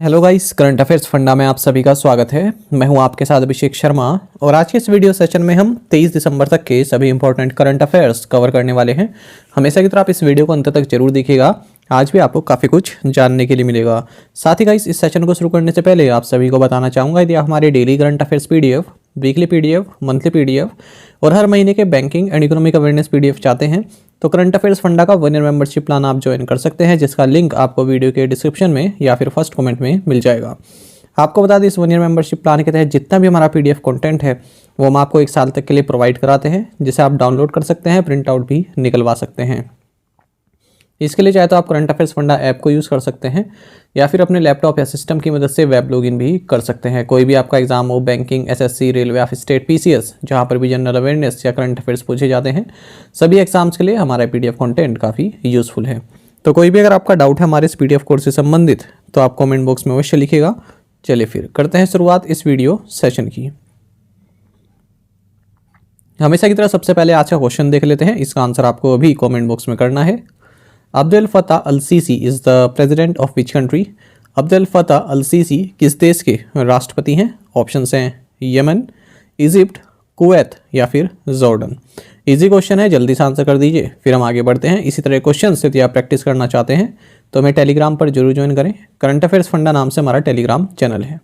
Hello guys, current affairs funda में आप सभी का स्वागत है। मैं हूं आपके साथ अभिषेक शर्मा और आज के इस वीडियो सेशन में हम 23 दिसंबर तक के सभी इंपॉर्टेंट करंट अफेयर्स कवर करने वाले हैं। हमेशा की तरह आप इस वीडियो को अंत तक जरूर देखिएगा, आज भी आपको काफ़ी कुछ जानने के लिए मिलेगा। साथ ही गाइस, इस सेशन को शुरू करने से पहले आप सभी को बताना चाहूँगा, यदि आप हमारे daily current affairs PDF, weekly PDF, monthly PDF और हर महीने के banking and economic awareness PDF चाहते हैं तो करंट अफेयर्स फंडा का 1 ईयर मेंबरशिप प्लान आप ज्वाइन कर सकते हैं, जिसका लिंक आपको वीडियो के डिस्क्रिप्शन में या फिर फर्स्ट कमेंट में मिल जाएगा। आपको बता दें, इस 1 ईयर मेंबरशिप प्लान के तहत जितना भी हमारा PDF कंटेंट है वो हम आपको 1 साल तक के लिए प्रोवाइड कराते हैं, जिसे आप डाउनलोड कर सकते हैं, प्रिंट आउट भी निकलवा सकते हैं। इसके लिए चाहे तो आप करंट अफेयर्स फंडा ऐप को यूज़ कर सकते हैं या फिर अपने लैपटॉप या सिस्टम की मदद से वेब लॉगिन भी कर सकते हैं। कोई भी आपका एग्जाम हो, बैंकिंग, SSC, रेलवे या स्टेट PCS, जहां पर भी जनरल अवेयरनेस या करंट अफेयर्स पूछे जाते हैं, सभी एग्जाम्स के लिए हमारा PDF कंटेंट काफ़ी यूज़फुल है। तो कोई भी अगर आपका डाउट है हमारे इस PDF कोर्स से संबंधित तो आप कॉमेंट बॉक्स में अवश्य लिखिएगा। चलिए फिर करते हैं शुरुआत इस वीडियो सेशन की। हमेशा की तरह सबसे पहले आज का क्वेश्चन देख लेते हैं, इसका आंसर आपको अभी कॉमेंट बॉक्स में करना है। Abdel Fattah al Sisi is the president of which country? Abdel Fattah al Sisi किस देश के राष्ट्रपति हैं? ऑप्शंस हैं यमन, इजिप्ट, कुवैत या फिर जॉर्डन। इजी क्वेश्चन है, जल्दी से आंसर कर दीजिए, फिर हम आगे बढ़ते हैं। इसी तरह क्वेश्चन यदि आप प्रैक्टिस करना चाहते हैं तो हमें टेलीग्राम पर जरूर ज्वाइन करें। करंट अफेयर्स फंडा नाम से हमारा टेलीग्राम चैनल है।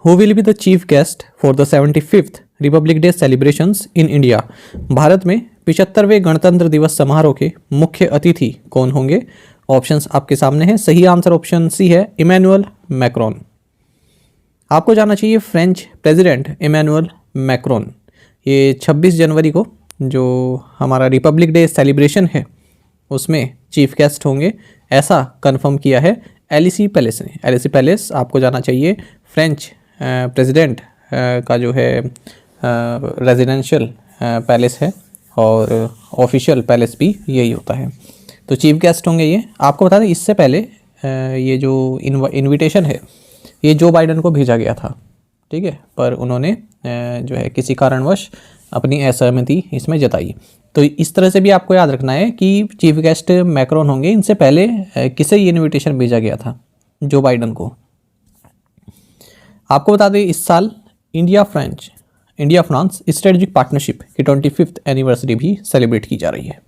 Who will be the chief guest for the 75th Republic day celebrations in India? Bharat में 75वें गणतंत्र दिवस समारोह के मुख्य अतिथि कौन होंगे? ऑप्शंस आपके सामने हैं। सही आंसर ऑप्शन सी है, इमैनुअल मैक्रोन। आपको जानना चाहिए फ्रेंच प्रेसिडेंट इमैनुअल मैक्रोन ये 26 जनवरी को जो हमारा रिपब्लिक डे सेलिब्रेशन है उसमें चीफ गेस्ट होंगे, ऐसा कंफर्म किया है एलिसी पैलेस ने। एलिसी पैलेस आपको जाना चाहिए फ्रेंच प्रेसिडेंट का जो है रेजिडेंशियल पैलेस है और ऑफिशियल पैलेस भी यही होता है। तो चीफ गेस्ट होंगे ये। आपको बता दें, इससे पहले ये जो इनविटेशन है ये जो बाइडन को भेजा गया था, ठीक है, पर उन्होंने जो है किसी कारणवश अपनी असहमति इसमें जताई। तो इस तरह से भी आपको याद रखना है कि चीफ गेस्ट मैक्रोन होंगे। इनसे पहले किसे ये इनविटेशन भेजा गया था? जो बाइडन को। आपको बता दें, इस साल इंडिया फ्रांस स्ट्रेटेजिक पार्टनरशिप की 25th एनिवर्सरी भी सेलिब्रेट की जा रही है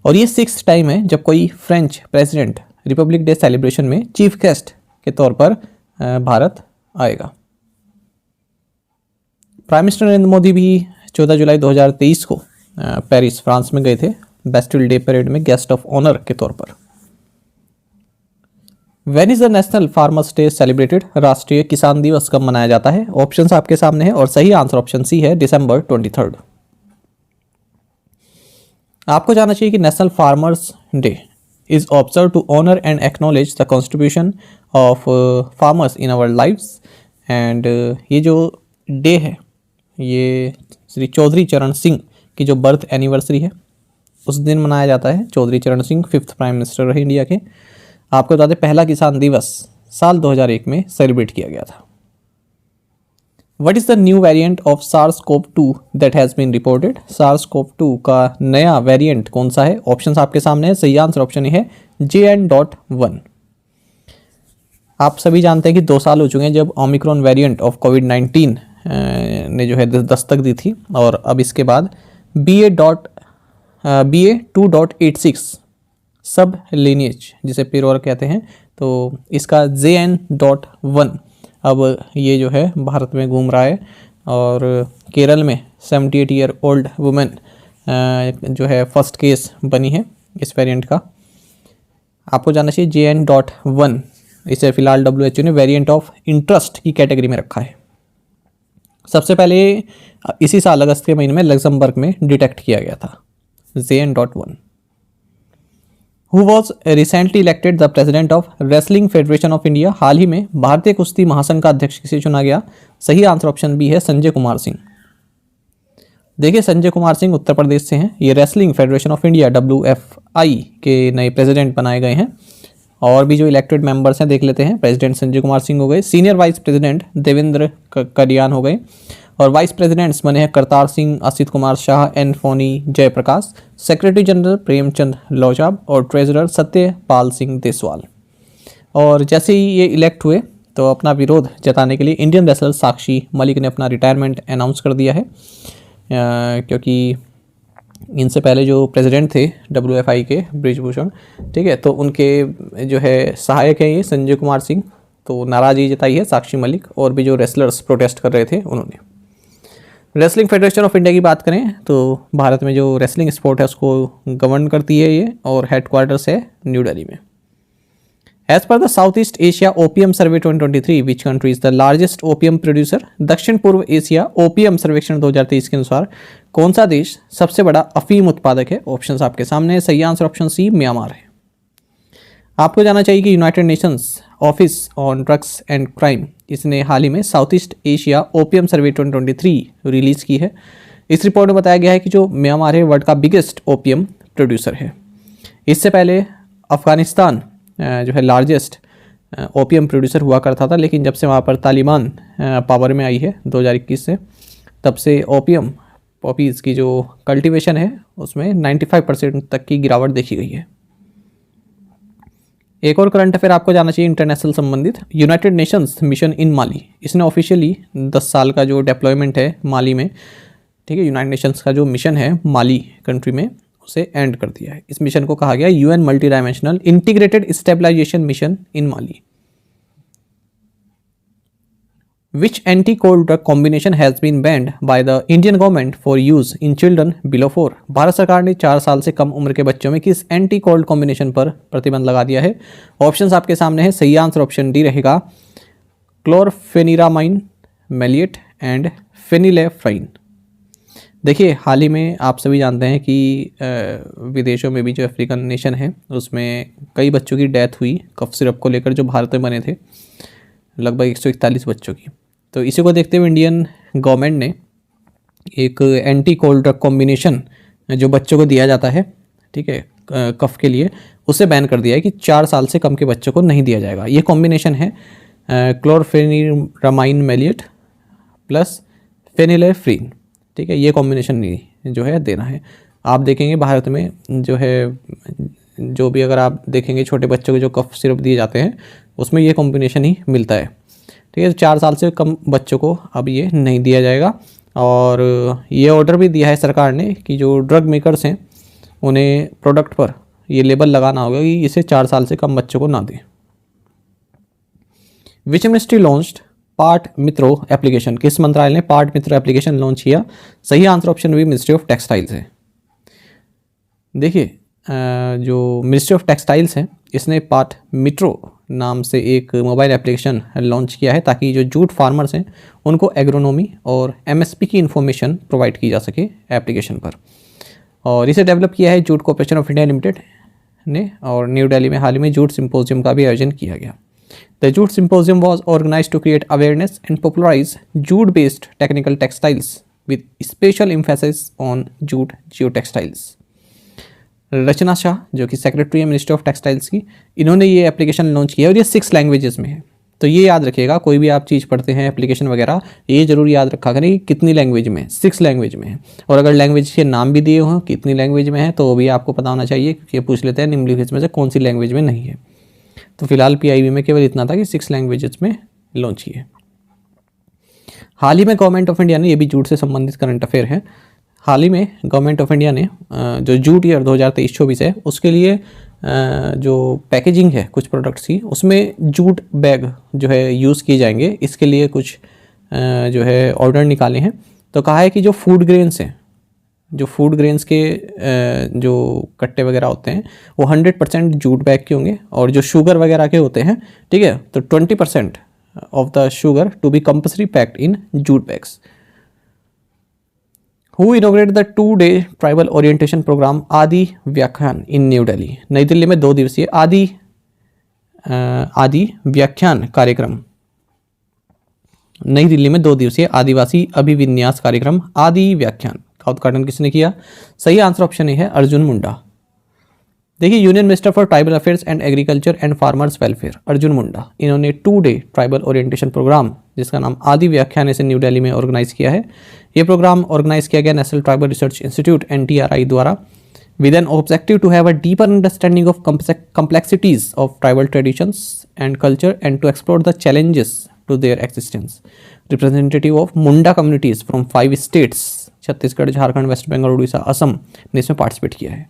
और ये 6th टाइम है जब कोई French president Republic day celebration में चीफ गेस्ट के तौर पर भारत आएगा। प्राइम मिनिस्टर नरेंद्र मोदी भी 14 जुलाई 2023 को पेरिस फ्रांस में गए थे बेस्टिल डे परेड में गेस्ट ऑफ ऑनर के तौर पर। When is the national farmers day celebrated? राष्ट्रीय किसान दिवस कब मनाया जाता है? ऑप्शंस आपके सामने है और सही आंसर ऑप्शन सी है, दिसंबर 23। आपको जानना चाहिए कि national farmers day is observe to honour and acknowledge the contribution of farmers in our lives. And ये जो डे है ये श्री चौधरी चरण सिंह की जो बर्थ एनिवर्सरी है उस दिन मनाया जाता है। चौधरी चरण सिंह 5th प्राइम मिनिस्टर रहे इंडिया के। आपको बता दें, पहला किसान दिवस साल 2001 में सेलिब्रेट किया गया था। What is the new variant of SARS-CoV-2 that has been reported? SARS-CoV-2 का नया वेरिएंट कौन सा है? ऑप्शंस आपके सामने है। सही आंसर ऑप्शन है JN.1। आप सभी जानते हैं कि 2 साल हो चुके हैं जब ओमिक्रॉन वेरिएंट ऑफ COVID-19 ने जो है दस्तक दी थी और अब इसके बाद BA.2.86 सब लीनिएज जिसे पिरोर कहते हैं, तो इसका JN.1 अब ये जो है भारत में घूम रहा है और केरल में 78 ईयर ओल्ड वुमेन जो है फर्स्ट केस बनी है इस वेरिएंट का। आपको जानना चाहिए JN.1 इसे फिलहाल WHO ने वेरिएंट ऑफ इंटरेस्ट की कैटेगरी में रखा है। सबसे पहले इसी साल अगस्त के महीने में लग्जमबर्ग में डिटेक्ट किया गया था। JN.1 who was recently elected the president of wrestling federation of India. हाल ही में भारतीय कुश्ती महासंघ का अध्यक्ष किसे चुना गया? सही आंसर ऑप्शन बी है, संजय कुमार सिंह। देखिए संजय कुमार सिंह उत्तर प्रदेश से हैं। ये wrestling federation of India WFI के नए प्रेसिडेंट बनाए गए हैं। और भी जो इलेक्टेड मेंबर्स हैं देख लेते हैं। प्रेसिडेंट संजय कुमार सिंह हो गए, senior vice president Devendra Kariyan हो गए, और वाइस प्रेसिडेंट्स बने हैं Kartar Singh, Asit Kumar Shah, N Phoni Jayaprakash, secretary general Premchand Laujab और ट्रेजरर सत्यपाल सिंह देसवाल। और जैसे ही ये इलेक्ट हुए तो अपना विरोध जताने के लिए इंडियन रेसलर साक्षी मलिक ने अपना रिटायरमेंट अनाउंस कर दिया है, क्योंकि इनसे पहले जो प्रेसिडेंट थे WFI के ब्रिजभूषण, ठीक है, तो उनके जो है सहायक हैं ये संजय कुमार सिंह, तो नाराज़गी जताई है साक्षी मलिक और भी जो रेसलर्स प्रोटेस्ट कर रहे थे उन्होंने। रेसलिंग फेडरेशन ऑफ इंडिया की बात करें तो भारत में जो रेसलिंग स्पोर्ट है उसको गवर्न करती है ये, और हेडक्वार्टर्स है न्यू दिल्ली में। As per the south east Asia OPM survey 2023 which country is the largest OPM producer. दक्षिण पूर्व एशिया ओपीएम सर्वेक्षण 2023 के अनुसार कौन सा देश सबसे बड़ा अफीम उत्पादक है? ऑप्शंस आपके सामने है। सही आंसर ऑप्शन सी म्यांमार है। आपको जानना चाहिए कि United Nations office on drugs and crime इसने हाल ही में south east Asia OPM survey 2023 release की है। इस रिपोर्ट में बताया गया है कि जो म्यांमार है वर्ल्ड का बिगेस्ट ओपीएम प्रोड्यूसर है। इससे पहले अफगानिस्तान जो है लार्जेस्ट ओपीएम प्रोड्यूसर हुआ करता था, लेकिन जब से वहाँ पर तालिबान पावर में आई है 2021 से, तब से ओपीएम पॉपीज़ की जो कल्टीवेशन है उसमें 95% तक की गिरावट देखी गई है। एक और करंट अफेयर आपको जानना चाहिए इंटरनेशनल संबंधित। यूनाइटेड नेशंस मिशन इन माली, इसने ऑफिशियली 10 साल का जो डेप्लॉयमेंट है माली में, ठीक है, यूनाइटेड नेशंस का जो मिशन है माली कंट्री में उसे एंड कर दिया है। इस मिशन को कहा गया UN multi dimensional integrated stabilisation mission in Mali. Which anti-cold drug combination has been banned by the Indian government for use in children below 4? Bharat सरकार ने 4 साल से कम उम्र के बच्चों में किस एंटी कोल्ड कॉम्बिनेशन पर प्रतिबंध लगा दिया है? ऑप्शंस आपके सामने है। सही आंसर ऑप्शन डी रहेगा, क्लोरफेनिरामाइन मैलिएट एंड फेनिलेफ्राइन। देखिए हाल ही में आप सभी जानते हैं कि विदेशों में भी जो अफ्रीकन नेशन है उसमें कई बच्चों की डेथ हुई कफ सिरप को लेकर जो भारत में बने थे, लगभग 141 बच्चों की। तो इसी को देखते हुए इंडियन गवर्नमेंट ने एक एंटी कोल्ड ड्रग कॉम्बिनेशन जो बच्चों को दिया जाता है, ठीक है, कफ के लिए, उसे बैन कर दिया है कि 4 साल से कम के बच्चों को नहीं दिया जाएगा। ये कॉम्बिनेशन है क्लोरफेनिरामाइन मैलिएट प्लस फेनिलेफ्रीन, ठीक है, ये कॉम्बिनेशन नहीं जो है देना है। आप देखेंगे भारत में जो है, जो भी अगर आप देखेंगे छोटे बच्चों को जो कफ सिरप दिए जाते हैं उसमें ये कॉम्बिनेशन ही मिलता है, ठीक है। 4 साल से कम बच्चों को अब ये नहीं दिया जाएगा। और ये ऑर्डर भी दिया है सरकार ने कि जो ड्रग मेकर्स हैं उन्हें प्रोडक्ट पर ये लेबल लगाना होगा कि इसे 4 साल से कम बच्चों को ना दें। Which ministry launched part Mitro application? किस मंत्रालय ने पार्ट मित्रो एप्लीकेशन लॉन्च किया? सही answer option B ministry of textiles है। देखिए जो मिनिस्ट्री ऑफ टेक्सटाइल्स है इसने पार्ट मित्रो नाम से एक मोबाइल एप्लीकेशन लॉन्च किया है ताकि जो जूट फार्मर्स हैं उनको एग्रोनॉमी और MSP की इन्फॉर्मेशन प्रोवाइड की जा सके एप्लीकेशन पर। और इसे डेवलप किया है jute corporation of India limited ने, और न्यू दिल्ली में हाल ही में जूट सिंपोजियम का भी आयोजन किया गया। The jute symposium was organise to create awareness and popularise jute based technical textiles with special emphasis on jute geo textiles. Rachna Shah जो कि सेक्रेटरी है मिनिस्ट्री ऑफ टेक्सटाइल्स की, इन्होंने ये एप्लीकेशन लॉन्च किया और ये 6 लैंग्वेजेस में है। तो ये याद रखिएगा, कोई भी आप चीज़ पढ़ते हैं एप्लीकेशन वगैरह, ये जरूर याद रखा करें कि कितनी लैंग्वेज में है। 6 लैंग्वेज में है। और अगर लैंग्वेज के नाम भी दिए हों कितनी लैंग्वेज में है तो वो भी आपको पता होना चाहिए, क्योंकि पूछ लेते हैं निम्नलिखित में से कौन सी लैंग्वेज में नहीं है। तो फिलहाल PIB में केवल इतना था कि 6 लैंग्वेजेस में लॉन्च किए। हाल ही में गवर्नमेंट ऑफ इंडिया ने, ये भी जूट से संबंधित करंट अफेयर है, हाल ही में गवर्नमेंट ऑफ इंडिया ने जो जूट ईयर 2023-24 है उसके लिए जो पैकेजिंग है कुछ प्रोडक्ट्स की, उसमें जूट बैग जो है यूज़ किए जाएंगे। इसके लिए कुछ जो है ऑर्डर निकाले हैं। तो कहा है कि जो फूड ग्रेन्स हैं, जो फूड ग्रेन्स के जो कट्टे वगैरह होते हैं वो 100% जूट बैग के होंगे, और जो शुगर वगैरह के होते हैं, ठीक है, तो 20% of the sugar to be compulsory packed in jute bags. Who inaugurated the 2-day tribal orientation programme आदि व्याख्यान इन न्यू दिल्ली? नई दिल्ली में 2 दिवसीय आदि व्याख्यान कार्यक्रम, नई दिल्ली में 2 दिवसीय आदिवासी अभिविन्यास कार्यक्रम आदि व्याख्यान का उद्घाटन किसने किया? सही आंसर ऑप्शन ए है अर्जुन मुंडा। देखिए, union minister for tribal affairs and agriculture and farmers welfare Arjun Munda, इन्होंने 2-day ट्राइबल ओरिएंटेशन प्रोग्राम जिसका नाम आदि व्याख्यान इसे न्यू दिल्ली में ऑर्गेनाइज किया है। ये प्रोग्राम ऑर्गेनाइज किया गया national tribal research institute NTRI द्वारा with an objective to have a deeper understanding of complexities of tribal traditions and culture and to explore the challenges to their existence. Representative of Munda communities from 5 states Chhattisgarh, Jharkhand, West Bengal, Orissa, Assam ने इसमें participate किया है।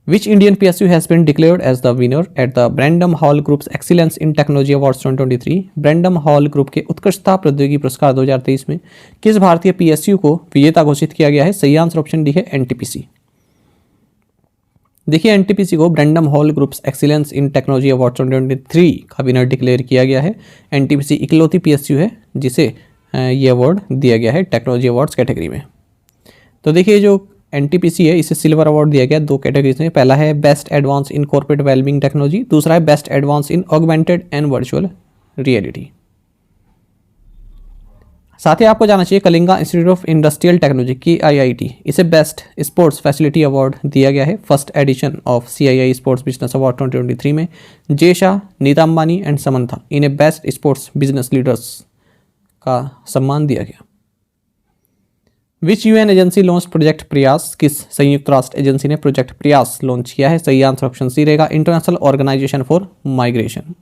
Which Indian PSU has been declared as the winner at the Brandom Hall Group's Excellence in Technology Awards 2023? Brandom Hall Group के उत्कृष्टता प्रौद्योगिकी पुरस्कार 2023 में किस भारतीय PSU को विजेता घोषित किया गया है? सही आंसर ऑप्शन डी है NTPC। देखिए, NTPC को Brandon hall groups excellence in technology award 2023 का विनर डिक्लेयर किया गया है। NTPC इकलौती PSU है जिसे ये अवार्ड दिया गया है टेक्नोलॉजी अवार्ड्स कैटेगरी में। तो देखिए, जो NTPC है इसे सिल्वर अवार्ड दिया गया 2 कैटेगरीज में। पहला है best advance in corporate wellbeing technology, दूसरा है best advance in augmented and virtual reality. साथ ही आपको जाना चाहिए Kalinga institute of industrial technology KIIT, इसे बेस्ट स्पोर्ट्स फैसिलिटी अवार्ड दिया गया है। First edition of CII sports business award 2023 में जय शाह, नीता अंबानी एंड समंथा, इन्हें बेस्ट स्पोर्ट्स बिजनेस लीडर्स का सम्मान दिया गया। विच UN एजेंसी लॉन्च प्रोजेक्ट प्रयास? किस संयुक्त राष्ट्र एजेंसी ने प्रोजेक्ट प्रयास लॉन्च किया है? सही आंसर ऑप्शन सी रहेगा इंटरनेशनल ऑर्गेनाइजेशन फॉर माइग्रेशन।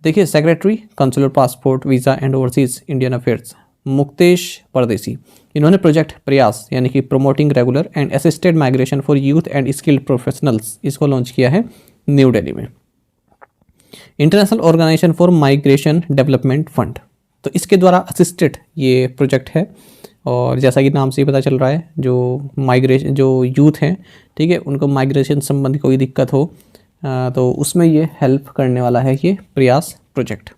देखिए, secretary consular passport visa and overseas Indian affairs Muktesh Pardeshi, इन्होंने प्रोजेक्ट प्रयास यानी कि promoting regular and assisted migration for youth and skilled professionals, इसको लॉन्च किया है न्यू दिल्ली में। International organisation for migration development fund, तो इसके द्वारा असिस्टेड ये प्रोजेक्ट है। और जैसा कि नाम से ही पता चल रहा है, जो यूथ हैं, ठीक है, उनको माइग्रेशन संबंधी कोई दिक्कत हो तो उसमें ये हेल्प करने वाला है ये प्रयास प्रोजेक्ट।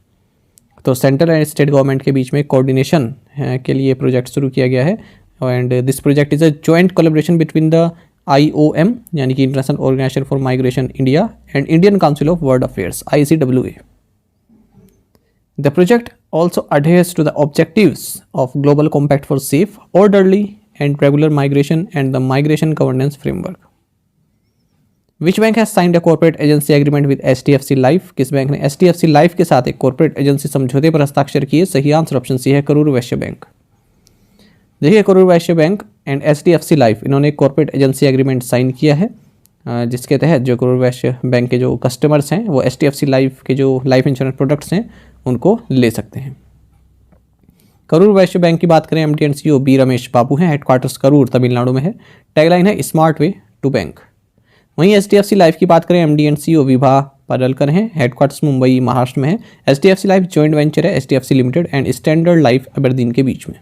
तो सेंट्रल एंड स्टेट गवर्नमेंट के बीच में कोऑर्डिनेशन के लिए प्रोजेक्ट शुरू किया गया है। And this project is a joint collaboration between the IOM यानी कि international organisation for migration India and Indian council of world affairs ICWA। The project also adheres to the objectives of Global Compact for Safe, Orderly and Regular Migration and the Migration Governance Framework. Which bank has signed a corporate agency agreement with HDFC Life? किस bank ने HDFC Life के साथ एक corporate agency समझौते पर हस्ताक्षर किए? सही आंसर ऑप्शन सी है करूर वैश्य बैंक। देखिए, Karur Vysya bank and HDFC Life इन्होंने एक कॉर्पोरेट एजेंसी एग्रीमेंट साइन किया है जिसके तहत जो करूर वैश्य बैंक के जो कस्टमर्स हैं वो HDFC Life के जो लाइफ इंश्योरेंस प्रोडक्ट्स हैं उनको ले सकते हैं। करूर वैश्य बैंक की बात करें, MD and CEO B Ramesh Babu हैं, हेडक्वार्टर्स करूर तमिलनाडु में है, टैगलाइन है स्मार्ट वे टू बैंक। वहीं HDFC लाइफ की बात करें, MD and CEO Vibha Padalkar हैं, हेडक्वार्टर्स मुंबई महाराष्ट्र में है। HDFC लाइफ जॉइंट वेंचर है HDFC limited and standard life Aberdeen के बीच में।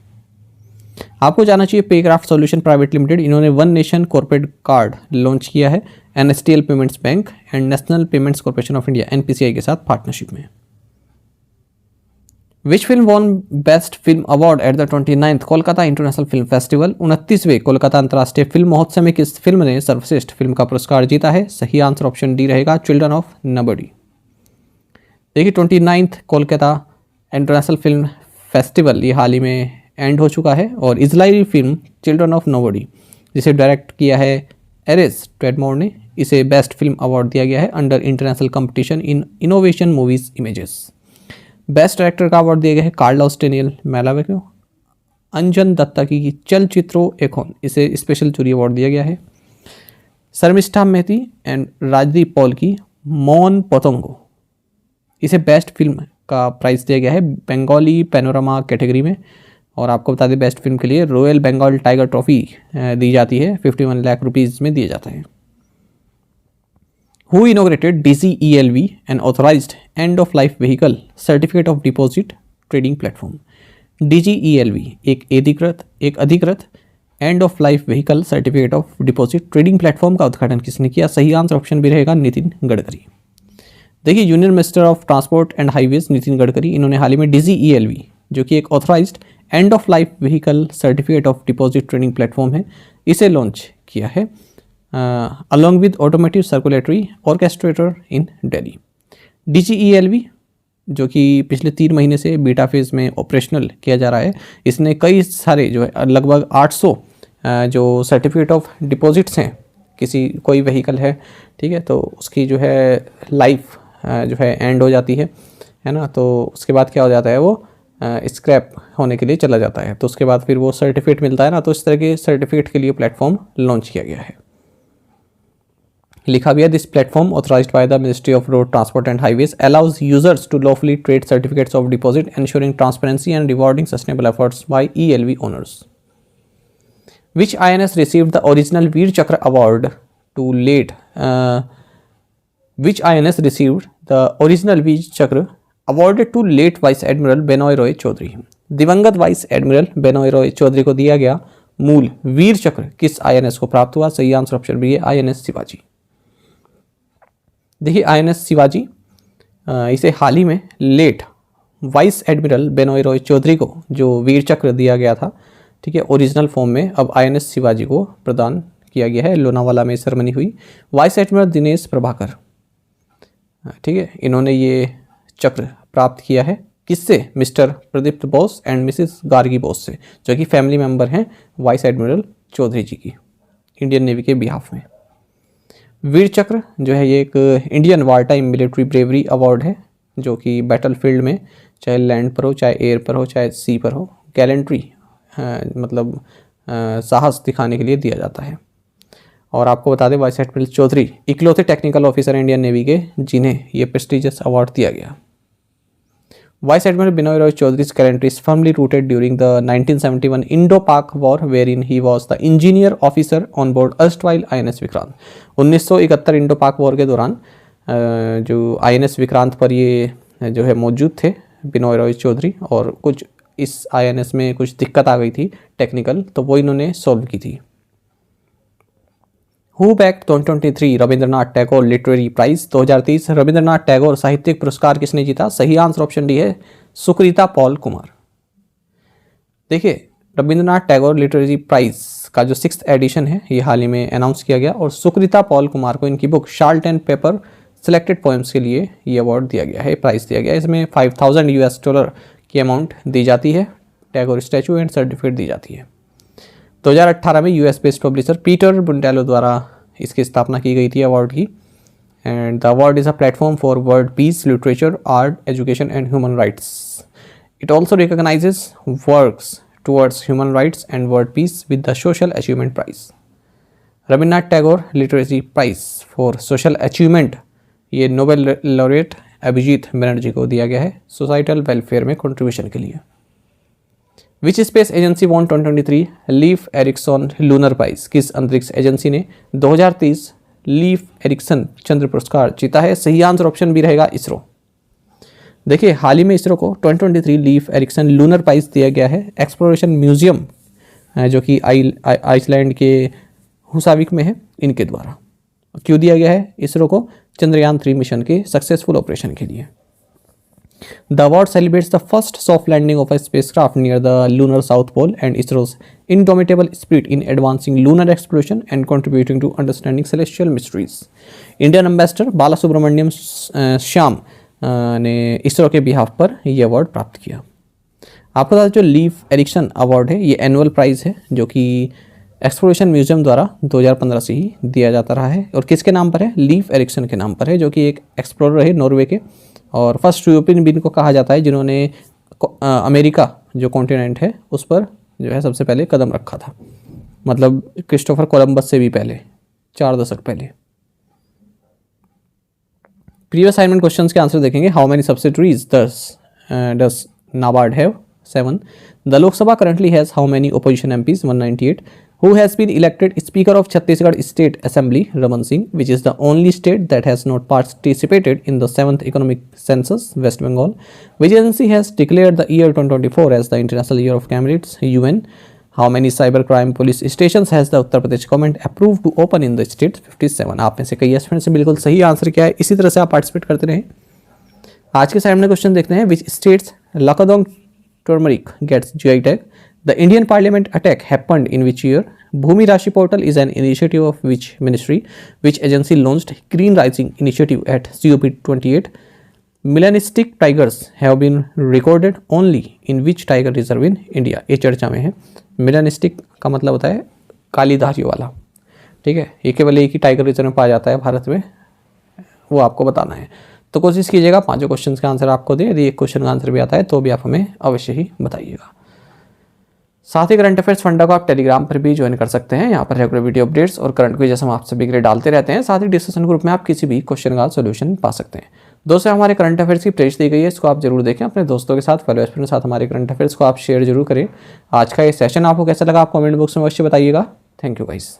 आपको जाना चाहिए पेक्राफ्ट सॉल्यूशन प्राइवेट लिमिटेड, इन्होंने one nation corporate card launch किया है NSTL payments bank and national payments corporation of India NPCI के साथ पार्टनरशिप में। Which film won best film award at the 29th Kolkata international film festival? 29वें कोलकाता अंतर्राष्ट्रीय film महोत्सव में किस फिल्म ने सर्वश्रेष्ठ फिल्म का पुरस्कार जीता है? सही आंसर ऑप्शन डी रहेगा चिल्ड्रन ऑफ नोबडी। देखिए, 29th Kolkata international film festival ये हाल ही में एंड हो चुका है और Israeli film children of nobody जिसे डायरेक्ट किया है एरिस ट्रेडमोर ने, इसे बेस्ट फिल्म अवार्ड दिया गया है under international competition in innovation movies images. Best director का अवार्ड दिया गया है कार्लोस डेनियल मेलावे को। अंजन दत्ता की चलचित्रो एकोन, इसे स्पेशल जूरी अवार्ड दिया गया है। शर्मिष्ठा मेहती एंड राजदीप पॉल की मौन पतंगो, इसे बेस्ट फिल्म का प्राइज दिया गया है बंगाली पैनोरामा कैटेगरी में। और आपको बता दें बेस्ट फिल्म के लिए रॉयल बंगाल टाइगर ट्रॉफी दी जाती है, 51 लाख रुपीज़ में दिया जाता है। Who inaugurated DCELV, an authorized end-of-life vehicle certificate of deposit trading platform? DCELV एक अधिकृत end of life vehicle certificate of deposit trading platform का उद्घाटन किसने किया? सही आंसर ऑप्शन भी रहेगा नितिन गडकरी। देखिए, union minister of transport and highways Nitin Gadkari, इन्होंने हाल ही में DCELV जो कि एक authorised end of life vehicle certificate of deposit trading platform है, इसे लॉन्च किया है along with automotive circulatory orchestrator in Delhi. DGELV जो कि पिछले 3 महीने से बीटा फेज में ऑपरेशनल किया जा रहा है, इसने कई सारे जो है लगभग 800 जो सर्टिफिकेट ऑफ डिपॉजिट्स हैं, किसी कोई व्हीकल है, ठीक है, तो उसकी जो है लाइफ जो है एंड हो जाती है ना, तो उसके बाद क्या हो जाता है, वो स्क्रैप होने के लिए चला जाता है, तो उसके बाद फिर वो सर्टिफिकेट मिलता है ना, तो इस तरह के सर्टिफिकेट के लिए प्लेटफॉर्म लॉन्च किया गया है। लिखा भी है this platform authorised by the ministry of road transport and highways allows users to lawfully trade certificates of deposit ensuring transparency and rewarding sustainable efforts by ELV owners. Which INS received the original Veer Chakra award to late which INS received the original Veer Chakra awarded to late Vice Admiral Benoy Roy Chaudhary। दिवंगत vice admiral Benoy Roy Chaudhary को दिया गया मूल वीर चक्र किस INS को प्राप्त हुआ? सही आंसर ऑप्शन बी है INS शिवाजी। देखिए INS शिवाजी इसे हाल ही में late vice admiral Benoy Roy Chaudhary को जो वीर चक्र दिया गया था, ठीक है, ओरिजिनल फॉर्म में अब INS शिवाजी को प्रदान किया गया है। लोनावाला में सेरेमनी हुई। वाइस एडमिरल दिनेश प्रभाकर, ठीक है, इन्होंने ये चक्र प्राप्त किया है किससे? मिस्टर प्रदीप्त बोस एंड मिसेस गार्गी बोस से, जो कि फैमिली मेंबर हैं वाइस एडमिरल चौधरी जी की, इंडियन नेवी के बिहाफ में। वीर चक्र जो है ये एक Indian war time military bravery award है, जो कि बैटल फील्ड में चाहे लैंड पर हो, चाहे एयर पर हो, चाहे सी पर हो, गैलेंट्री मतलब साहस दिखाने के लिए दिया जाता है। और आपको बता दें वाइस एडमिरल चौधरी इकलौते टेक्निकल ऑफिसर इंडियन नेवी के जिन्हें ये प्रेस्टिजियस अवार्ड दिया गया। Vice admiral Binoy Roy Chowdhury's career is firmly rooted during the 1971 Indo-Pak War, wherein he was the engineer officer on board erstwhile INS Vikrant. 1971 Indo पाक वॉर के दौरान जो INS विक्रांत पर ये जो है मौजूद थे बिनोय रॉय चौधरी, और कुछ इस INS में कुछ दिक्कत आ गई थी टेक्निकल, तो वो इन्होंने सॉल्व की थी। Who bagged 2023 Rabindranath Tagore literary prize? 2023 Rabindranath Tagore साहित्यिक पुरस्कार किसने जीता? सही आंसर ऑप्शन डी है सुकृता पॉल कुमार। देखिए रविंद्रनाथ टैगोर लिटरेरी प्राइज का जो 6th एडिशन है ये हाल ही में अनाउंस किया गया, और सुकृता पॉल कुमार को इनकी book salt and paper selected poems के लिए ये अवार्ड दिया गया है, प्राइज दिया गया है। इसमें $5000 की अमाउंट दी जाती है, टैगोर स्टैचू एंड सर्टिफिकेट दी जाती है। 2018 में US based publisher Peter Bundalo द्वारा इसकी स्थापना की गई थी अवार्ड की। And the award is a platform for world peace, literature, art, education and human rights. It also recognises works towards human rights and world peace with the social achievement prize. Rabindranath Tagore literacy prize for social achievement ये Nobel laureate Abhijit Banerjee को दिया गया है societal welfare में contribution के लिए। Which space agency won 2023 Leif Erikson lunar prize? किस अंतरिक्ष एजेंसी ने 2023 लीफ एरिक्सन चंद्र पुरस्कार जीता है? सही आंसर ऑप्शन भी रहेगा इसरो। देखिए हाल ही में इसरो को 2023 लीफ एरिक्सन लूनर प्राइज दिया गया है एक्सप्लोरेशन म्यूजियम जो कि आइसलैंड के हुसाविक में है, इनके द्वारा। क्यों दिया गया है इसरो को? चंद्रयान 3 मिशन के सक्सेसफुल ऑपरेशन के लिए। The award celebrates the first soft landing of a spacecraft near the lunar south pole and ISRO's indomitable spirit in advancing lunar exploration and contributing to understanding celestial mysteries. Indian Ambassador Balasubrahmanyam Shyam ने इसरो के behalf पर यह award प्राप्त किया। आपको बता दें जो लीफ एरिक्सन अवार्ड है ये एनुअल प्राइज है, जो कि एक्सप्लोरेशन म्यूजियम द्वारा 2015 से ही दिया जाता रहा है, और किसके नाम पर है? लीफ एरिक्सन के नाम पर है, जो कि एक एक्सप्लोरर रहे नॉर्वे के, और फर्स्ट यूरोपियन भी इनको कहा जाता है जिन्होंने अमेरिका जो कॉन्टिनेंट है उस पर जो है सबसे पहले कदम रखा था, मतलब क्रिस्टोफर कोलंबस से भी पहले 4 दशक पहले। प्रीवियस असाइनमेंट क्वेश्चंस के आंसर देखेंगे। How many subsidiaries does NABARD have? 7. The Lok Sabha currently has how many opposition MPs? 198. Who has been elected Speaker of Chhattisgarh State Assembly? Raman Singh, which is the only state that has not participated in the 7th Economic Census? West Bengal. Which agency has declared the year 2024 as the International Year of Candidates? UN. How many cybercrime police stations has the Uttar Pradesh government approved to open in the state? 57. आप में से कई students से बिल्कुल सही answer क्या है, इसी तरह से आप पार्टिसिपेट करते रहें। आज के असाइनमेंट क्वेश्चन देखते हैं। Which states lockdown turmeric gets GI tag? The Indian Parliament attack happened in which year? Bhumi Rashi portal is an initiative of which ministry? Which agency launched Green Rising initiative at COP28? Melanistic tigers have been recorded only in which tiger reserve in India? ये चर्चा में है। Melanistic का मतलब होता है काली धारियों वाला, ठीक है। ये केवल एक ही टाइगर रिजर्व में पाया जाता है भारत में, वो आपको बताना है। तो कोशिश कीजिएगा 5 क्वेश्चन का आंसर आपको दे। यदि एक क्वेश्चन का आंसर भी आता है तो भी आप हमें अवश्य ही बताइएगा। साथ ही करंट अफेयर्स फंडा को आप टेलीग्राम पर भी ज्वाइन कर सकते हैं। यहाँ पर रेगुलर वीडियो अपडेट्स और करंट क्विज़ हम आप सभी के लिए डालते रहते हैं। साथ ही डिस्कशन ग्रुप में आप किसी भी क्वेश्चन का सोल्यूशन पा सकते हैं। दोस्तों, हमारे करंट अफेयर्स की प्लेलिस्ट दी गई है, इसको आप जरूर देखें। अपने दोस्तों के साथ, फॉलोअर्स के साथ हमारे करंट अफेयर्स को आप शेयर जरूर करें। आज का ये सेशन आपको कैसा लगा आप कमेंट बॉक्स में अवश्य बताइएगा। Thank you guys.